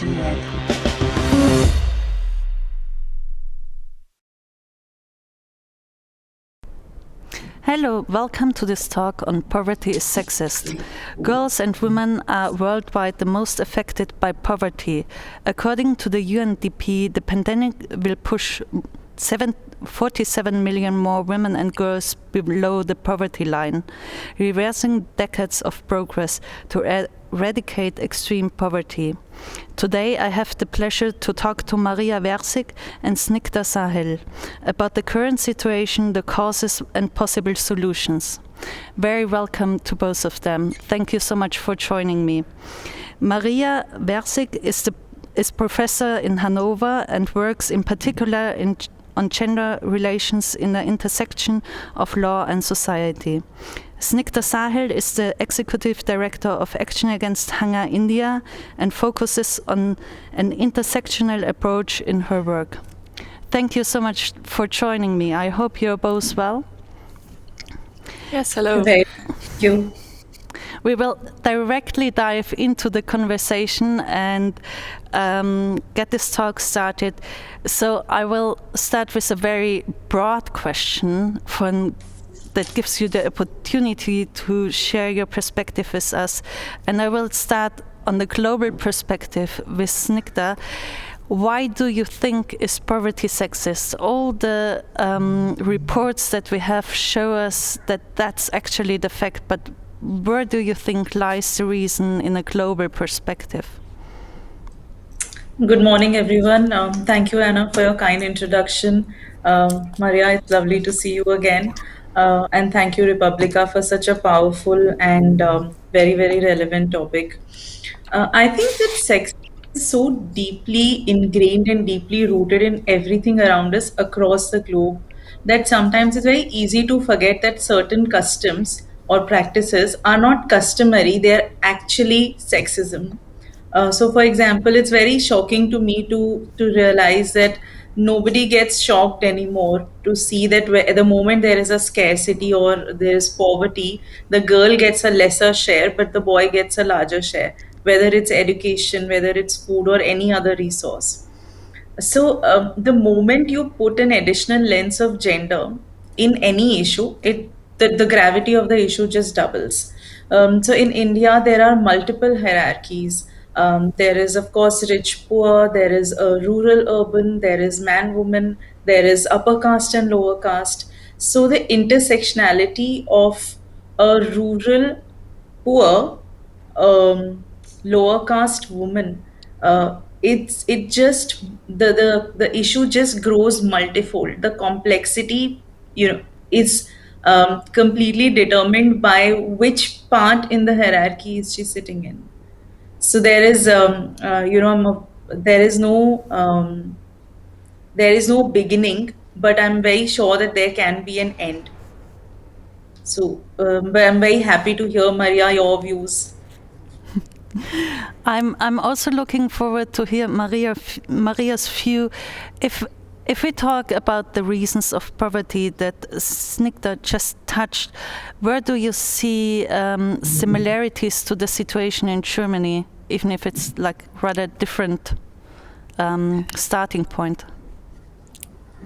conversation yet. Hello, welcome to this talk on Poverty is Sexist. Girls and women are worldwide the most affected by poverty. According to the UNDP, the pandemic will push 47 million more women and girls below the poverty line, reversing decades of progress to eradicate extreme poverty. Today I have the pleasure to talk to Maria Wersig and Snigdha Sahal about the current situation, the causes and possible solutions. Very welcome to both of them. Thank you so much for joining me. Maria Wersig is professor in Hanover and works in particular on gender relations in the intersection of law and society. Snigdha Sahal is the Executive Director of Action Against Hunger India and focuses on an intersectional approach in her work. Thank you so much for joining me. I hope you're both well. Yes, hello. Thank you. We will directly dive into the conversation and get this talk started. So I will start with a very broad question that gives you the opportunity to share your perspective with us. And I will start on the global perspective with Snigdha. Why do you think is poverty sexist? All the reports that we have show us that that's actually the fact, but where do you think lies the reason in a global perspective? Good morning, everyone. Thank you, Anna, for your kind introduction. Maria, it's lovely to see you again. And thank you, Republica, for such a powerful and very, very relevant topic. I think that sex is so deeply ingrained and deeply rooted in everything around us across the globe that sometimes it's very easy to forget that certain customs or practices are not customary, they're actually sexism. So, for example, it's very shocking to me to realize that nobody gets shocked anymore to see that the moment there is a scarcity or there is poverty, the girl gets a lesser share, but the boy gets a larger share, whether it's education, whether it's food, or any other resource. So, the moment you put an additional lens of gender in any issue, the gravity of the issue just doubles. So, in India, there are multiple hierarchies. There is, of course, rich, poor. There is rural, urban. There is man, woman. There is upper caste and lower caste. So, the intersectionality of a rural, poor, um, lower caste woman, it just the issue just grows multifold. The complexity, is completely determined by which part in the hierarchy is she sitting in. So there is there is no beginning, but I'm very sure that there can be an end. So but I'm very happy to hear, Maria, your views. I'm also looking forward to hear Maria's view. If we talk about the reasons of poverty that Snigdha just touched, where do you see similarities to the situation in Germany, even if it's like rather different starting point?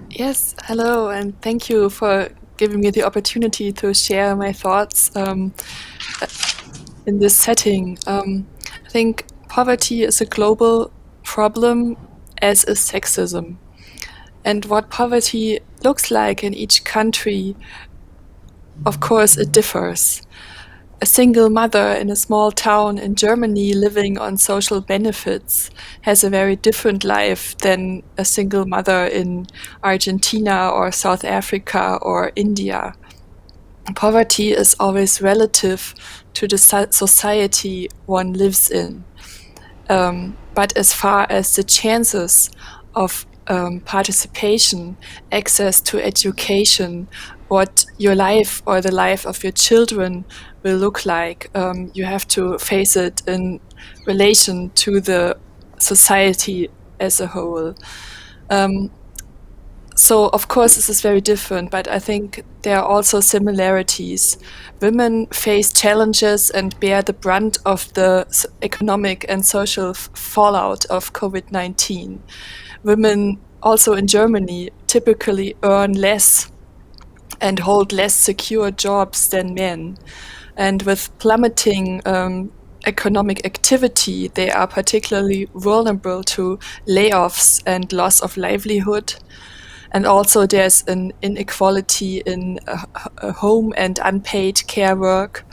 Yes, hello, and thank you for giving me the opportunity to share my thoughts in this setting. I think poverty is a global problem, as is sexism. And what poverty looks like in each country, of course, it differs. A single mother in a small town in Germany living on social benefits has a very different life than a single mother in Argentina or South Africa or India. Poverty is always relative to the society one lives in. But as far as the chances of participation, access to education, what your life or the life of your children will look like, you have to face it in relation to the society as a whole. So, of course, this is very different, but I think there are also similarities. Women face challenges and bear the brunt of the economic and social fallout of COVID-19. Women, also in Germany, typically earn less and hold less secure jobs than men. And with plummeting economic activity, they are particularly vulnerable to layoffs and loss of livelihood. And also there's an inequality in home and unpaid care work.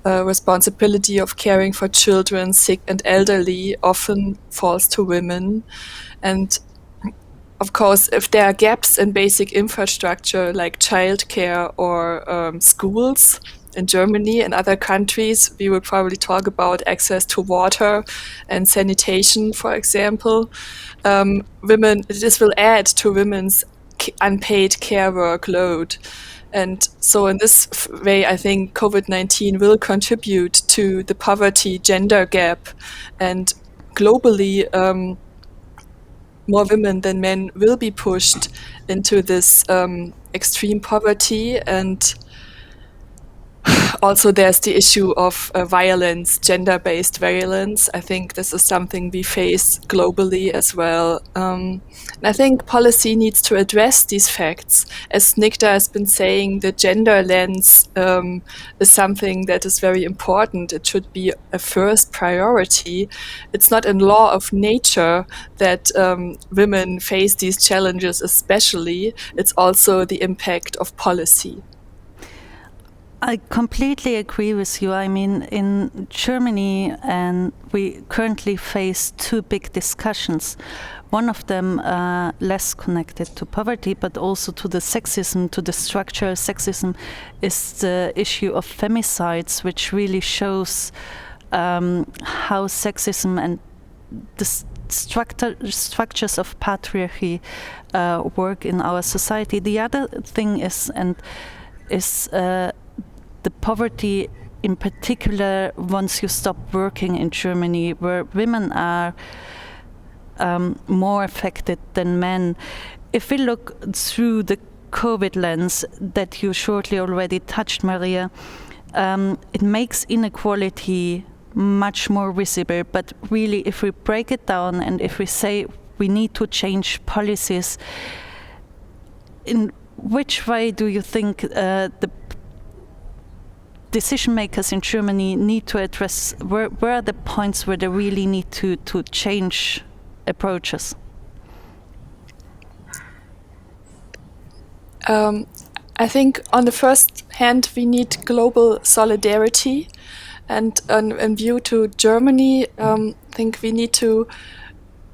Responsibility of caring for children, sick and elderly, often falls to women. And of course, if there are gaps in basic infrastructure like childcare or schools in Germany and other countries, we will probably talk about access to water and sanitation, for example. This will add to women's unpaid care workload. And so in this way, I think COVID-19 will contribute to the poverty gender gap, and globally, more women than men will be pushed into this extreme poverty. And also there's the issue of violence, gender-based violence. I think this is something we face globally as well. And I think policy needs to address these facts. As Snigdha has been saying, the gender lens is something that is very important. It should be a first priority. It's not in law of nature that women face these challenges especially. It's also the impact of policy. I completely agree with you. I mean, in Germany, and we currently face two big discussions. One of them less connected to poverty, but also to the sexism, to the structural sexism, is the issue of femicides, which really shows how sexism and the structures of patriarchy work in our society. The other thing is the poverty, in particular, once you stop working in Germany, where women are more affected than men. If we look through the COVID lens that you shortly already touched, Maria, it makes inequality much more visible. But really, if we break it down and if we say we need to change policies, in which way do you think the decision makers in Germany need to address, where are the points where they really need to change approaches? I think on the first hand, we need global solidarity. And in view to Germany, I think we need to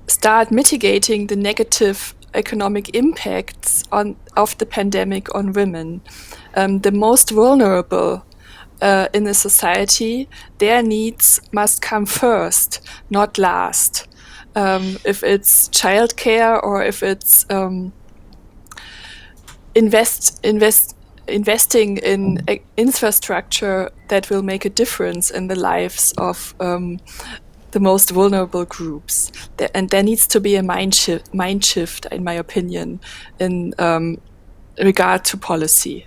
start mitigating the negative economic impacts of the pandemic on women. The most vulnerable in a society, their needs must come first, not last. If it's childcare or if it's investing in infrastructure that will make a difference in the lives of the most vulnerable groups. And there needs to be a mind shift, in my opinion, in regard to policy.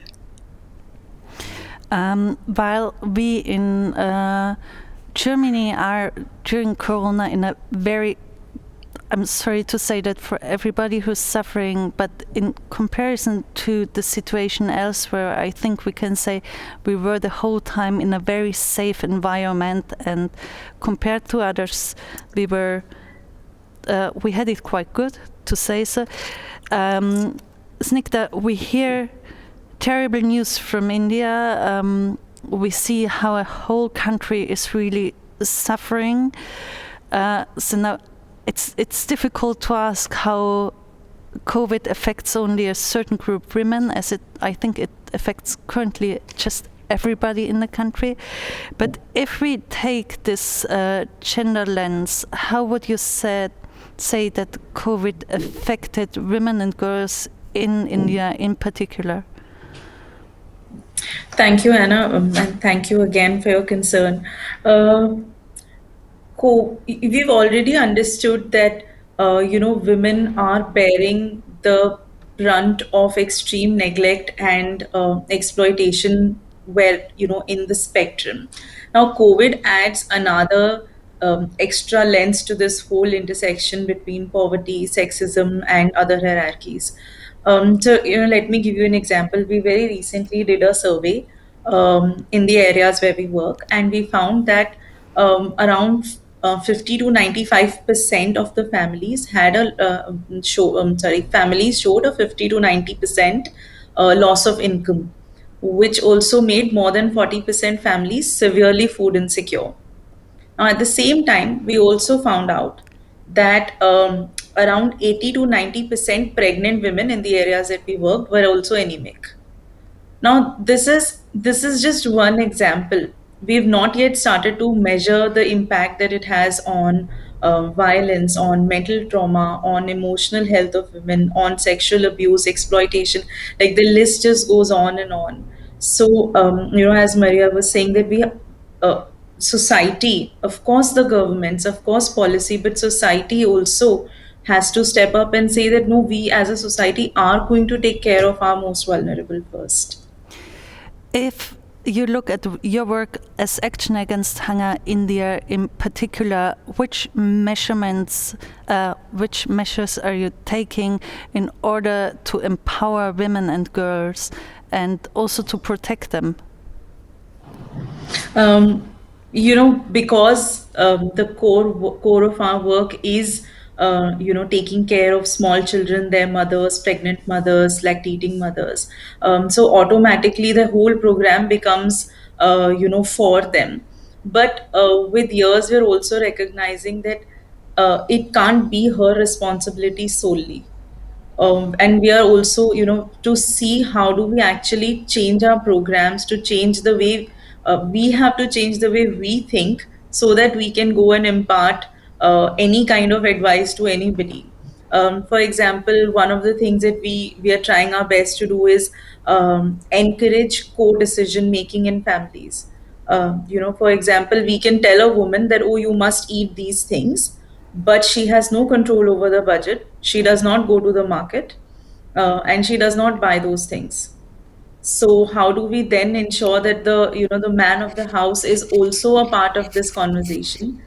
While we in Germany are during Corona in a very, I'm sorry to say that for everybody who's suffering, but in comparison to the situation elsewhere, I think we can say we were the whole time in a very safe environment, and compared to others, we had it quite good, to say so. Snigdha, we hear terrible news from India. We see how a whole country is really suffering. So now it's difficult to ask how COVID affects only a certain group of women, as I think it affects currently just everybody in the country. But if we take this gender lens, how would you say that COVID affected women and girls in India in particular? Thank you, Anna, and thank you again for your concern. We've already understood that women are bearing the brunt of extreme neglect and exploitation were, in the spectrum. Now, COVID adds another extra lens to this whole intersection between poverty, sexism, and other hierarchies. So, let me give you an example. We very recently did a survey in the areas where we work, and we found that around 50 to 95% of the families had families showed a 50 to 90% loss of income, which also made more than 40% families severely food insecure. Now, at the same time, we also found out that around 80 to 90% pregnant women in the areas that we worked were also anemic. Now, this is just one example. We've not yet started to measure the impact that it has on violence, on mental trauma, on emotional health of women, on sexual abuse, exploitation. Like the list just goes on and on. So, as Maria was saying, that society, of course, the governments, of course, policy, but society also has to step up and say that no, we as a society are going to take care of our most vulnerable first. If you look at your work as Action Against Hunger India in particular, which measures are you taking in order to empower women and girls and also to protect them? Because the core of our work is taking care of small children, their mothers, pregnant mothers, lactating mothers. So automatically the whole program becomes for them. But with years, we're also recognizing that it can't be her responsibility solely. And we are also, to see how do we actually change our programs, to change the way we have to change the way we think, so that we can go and impart any kind of advice to anybody. For example, one of the things that we are trying our best to do is encourage co-decision making in families. For example, we can tell a woman that, oh, you must eat these things, but she has no control over the budget. She does not go to the market, and she does not buy those things. So how do we then ensure that the man of the house is also a part of this conversation?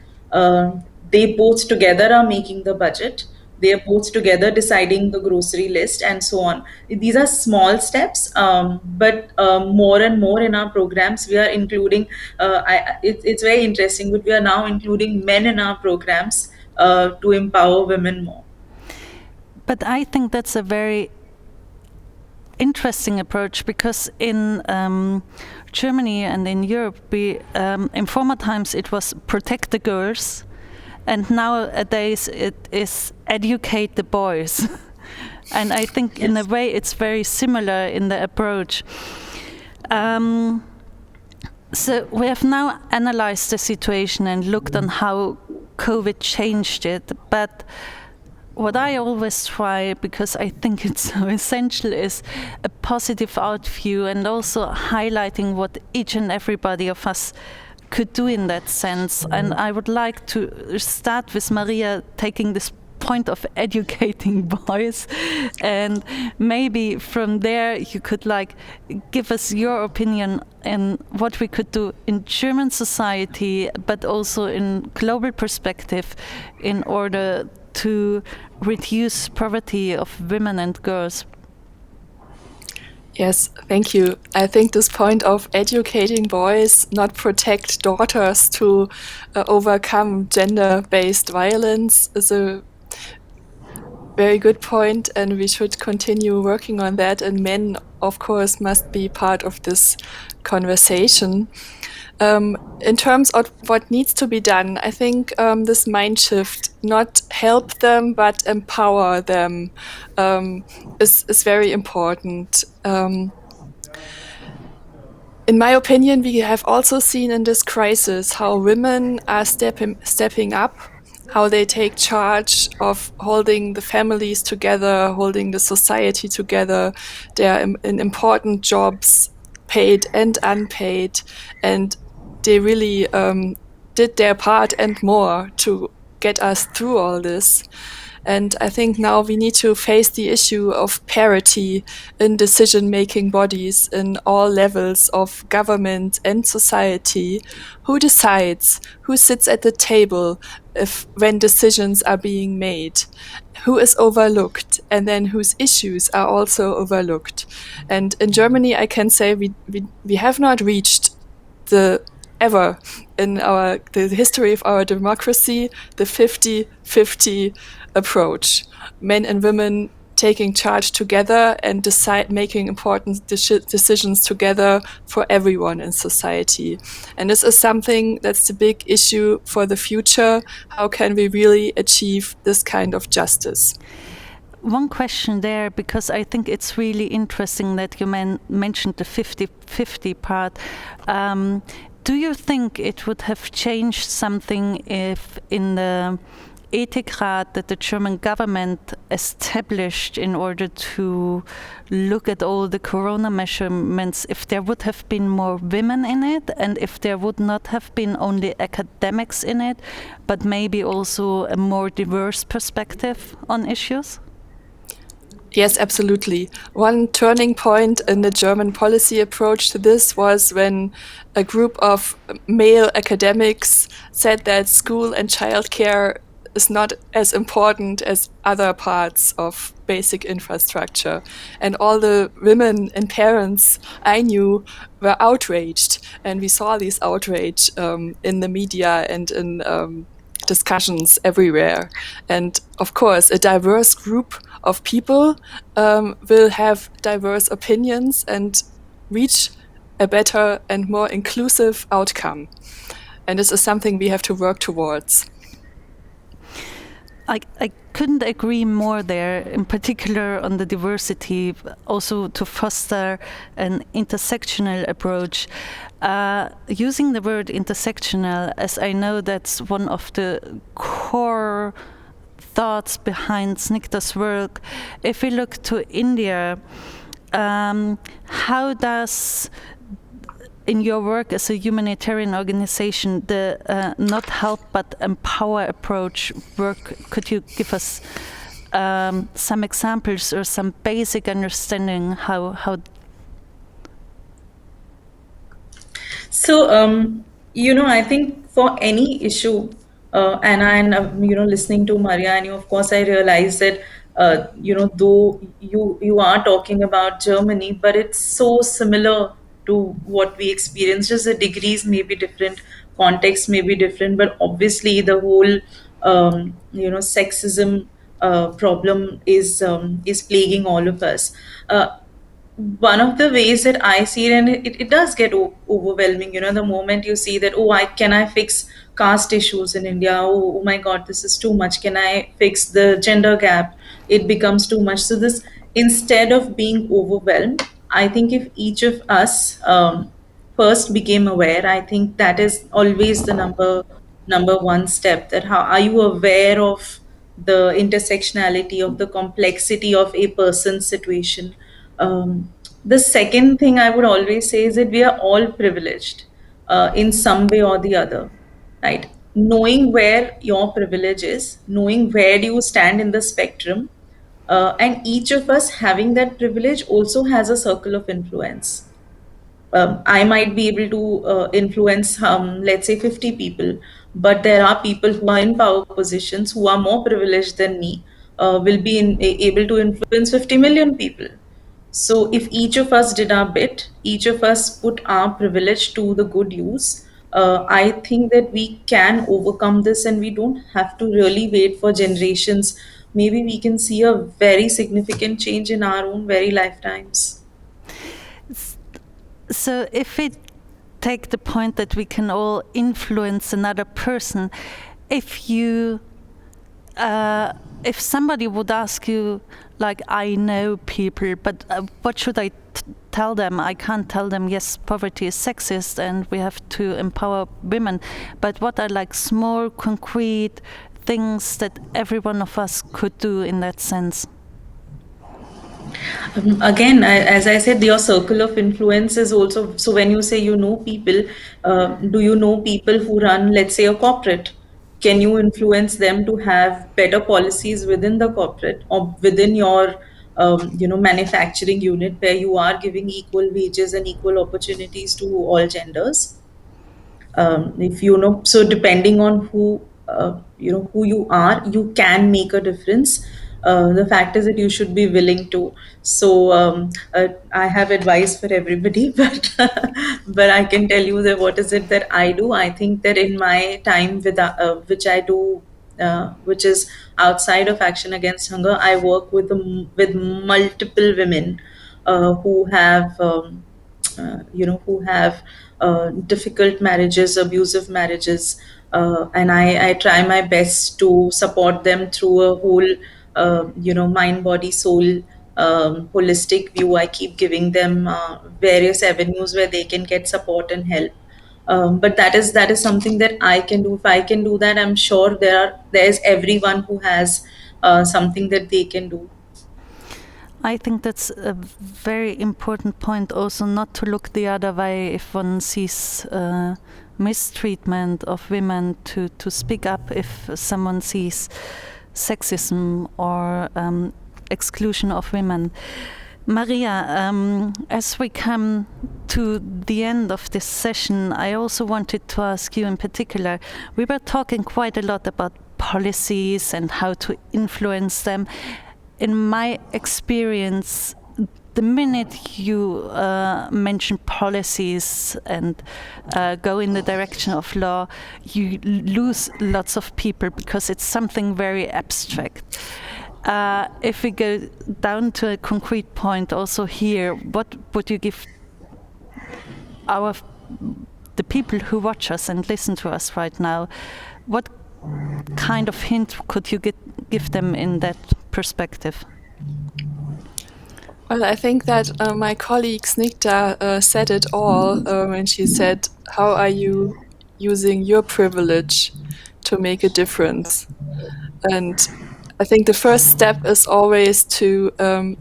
They both together are making the budget. They are both together deciding the grocery list and so on. These are small steps, but more and more in our programs, we are including. It's very interesting, but we are now including men in our programs to empower women more. But I think that's a very interesting approach, because in Germany and in Europe, in former times it was protect the girls, and nowadays it is educate the boys. And I think in a way it's very similar in the approach. So we have now analyzed the situation and looked on how COVID changed it, but what I always try, because I think it's so essential, is a positive out view, and also highlighting what each and everybody of us could do in that sense. And I would like to start with Maria taking this point of educating boys, and maybe from there you could give us your opinion on what we could do in German society, but also in global perspective, in order to reduce poverty of women and girls. Yes, thank you. I think this point of educating boys, not protect daughters, to overcome gender-based violence is a very good point, and we should continue working on that. And men, of course, must be part of this conversation. In terms of what needs to be done, I think this mind shift, not help them but empower them, is very important. In my opinion, we have also seen in this crisis how women are stepping up, how they take charge of holding the families together, holding the society together. They are in important jobs, paid and unpaid, and they really did their part and more to get us through all this. And I think now we need to face the issue of parity in decision-making bodies in all levels of government and society. Who decides? Who sits at the table when decisions are being made? Who is overlooked? And then whose issues are also overlooked? And in Germany, I can say we have not reached ever in the history of our democracy, the 50-50 approach. Men and women taking charge together and making important decisions together for everyone in society. And this is something that's the big issue for the future. How can we really achieve this kind of justice? One question there, because I think it's really interesting that you mentioned the 50-50 part. Do you think it would have changed something if in the Ethikrat that the German government established in order to look at all the corona measurements, if there would have been more women in it, and if there would not have been only academics in it, but maybe also a more diverse perspective on issues? Yes, absolutely. One turning point in the German policy approach to this was when a group of male academics said that school and childcare is not as important as other parts of basic infrastructure. And all the women and parents I knew were outraged. And we saw this outrage in the media and in discussions everywhere. And of course, a diverse group of people will have diverse opinions and reach a better and more inclusive outcome. And this is something we have to work towards. I couldn't agree more there, in particular on the diversity, also to foster an intersectional approach. Using the word intersectional, as I know that's one of the core thoughts behind Snigdha's work. If we look to India, how does, in your work as a humanitarian organization, the not help but empower approach work? Could you give us some examples or some basic understanding how? So, I think for any issue, listening to Maria, and of course, I realize that, though you are talking about Germany, but it's so similar to what we experience. Just the degrees may be different, context may be different, but obviously the whole, sexism problem is plaguing all of us. One of the ways that I see it, and it does get overwhelming, the moment you see that, can I fix caste issues in India? Oh my God, this is too much. Can I fix the gender gap? It becomes too much. So this, instead of being overwhelmed, I think if each of us first became aware, I think that is always the number one step. That how are you aware of the intersectionality of the complexity of a person's situation? The second thing I would always say is that we are all privileged in some way or the other, right? Knowing where your privilege is, knowing where do you stand in the spectrum, and each of us having that privilege also has a circle of influence. I might be able to influence, let's say, 50 people, but there are people who are in power positions who are more privileged than me, will be able to influence 50 million people. So if each of us did our bit, each of us put our privilege to the good use, I think that we can overcome this and we don't have to really wait for generations. Maybe we can see a very significant change in our own very lifetimes. So if we take the point that we can all influence another person, if somebody would ask you, like, I know people, but what should I tell them? I can't tell them, yes, poverty is sexist and we have to empower women. But what are like small, concrete things that every one of us could do in that sense? Again, as I said, your circle of influence is also, so when you say you know people, do you know people who run, let's say, a corporate? can you influence them to have better policies within the corporate or within your manufacturing unit, where you are giving equal wages and equal opportunities to all genders? If so depending on who you are, you can make a difference. The fact is that you should be willing to. So I have advice for everybody, but I can tell you that what is it that I do. I think that in my time with which I do, which is outside of Action Against Hunger, I work with multiple women who have who have difficult marriages, abusive marriages, and I try my best to support them through a whole, mind, body, soul, holistic view. I keep giving them various avenues where they can get support and help. But that is something that I can do. If I can do that, I'm sure there's everyone who has something that they can do. I think that's a very important point also, not to look the other way if one sees mistreatment of women, to speak up if someone sees sexism or exclusion of women. Maria, as we come to the end of this session, I also wanted to ask you in particular, we were talking quite a lot about policies and how to influence them. In my experience, the minute you mention policies and go in the direction of law, you lose lots of people because it's something very abstract. If we go down to a concrete point also here, what would you give the people who watch us and listen to us right now? What kind of hint could you give them in that perspective? Well, I think that my colleague Snigdha said it all when she said, how are you using your privilege to make a difference? And I think the first step is always to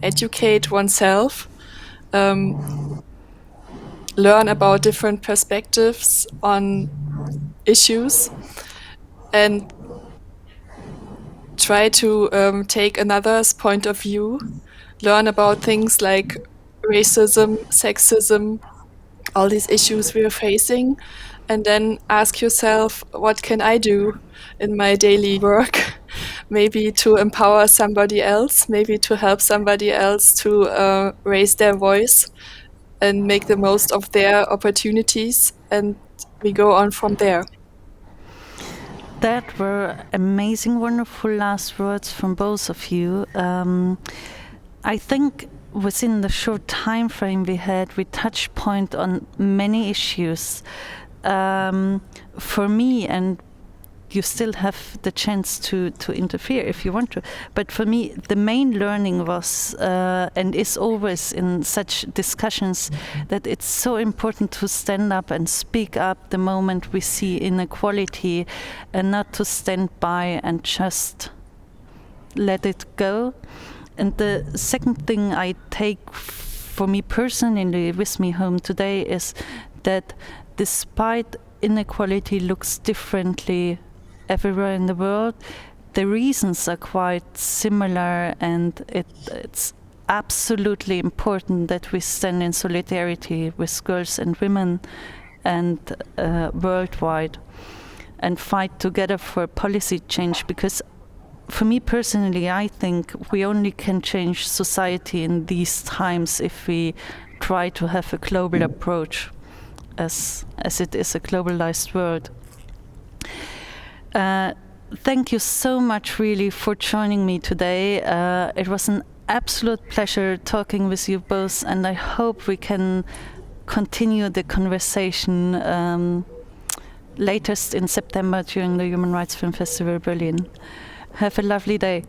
educate oneself, learn about different perspectives on issues, and try to take another's point of view, learn about things like racism, sexism, all these issues we are facing, and then ask yourself, what can I do in my daily work? Maybe to empower somebody else, maybe to help somebody else to raise their voice and make the most of their opportunities, and we go on from there. That were amazing, wonderful last words from both of you. I think within the short time frame we had, we touched point on many issues. For me, and you still have the chance to interfere if you want to, but for me the main learning was and is always in such discussions that it's so important to stand up and speak up the moment we see inequality, and not to stand by and just let it go. And the second thing I take for me personally with me home today is that despite inequality looks differently everywhere in the world, the reasons are quite similar, and it's absolutely important that we stand in solidarity with girls and women and worldwide, and fight together for policy change. Because for me personally, I think we only can change society in these times if we try to have a global approach, as it is a globalized world. Thank you so much really for joining me today. It was an absolute pleasure talking with you both, and I hope we can continue the conversation latest in September during the Human Rights Film Festival Berlin. Have a lovely day.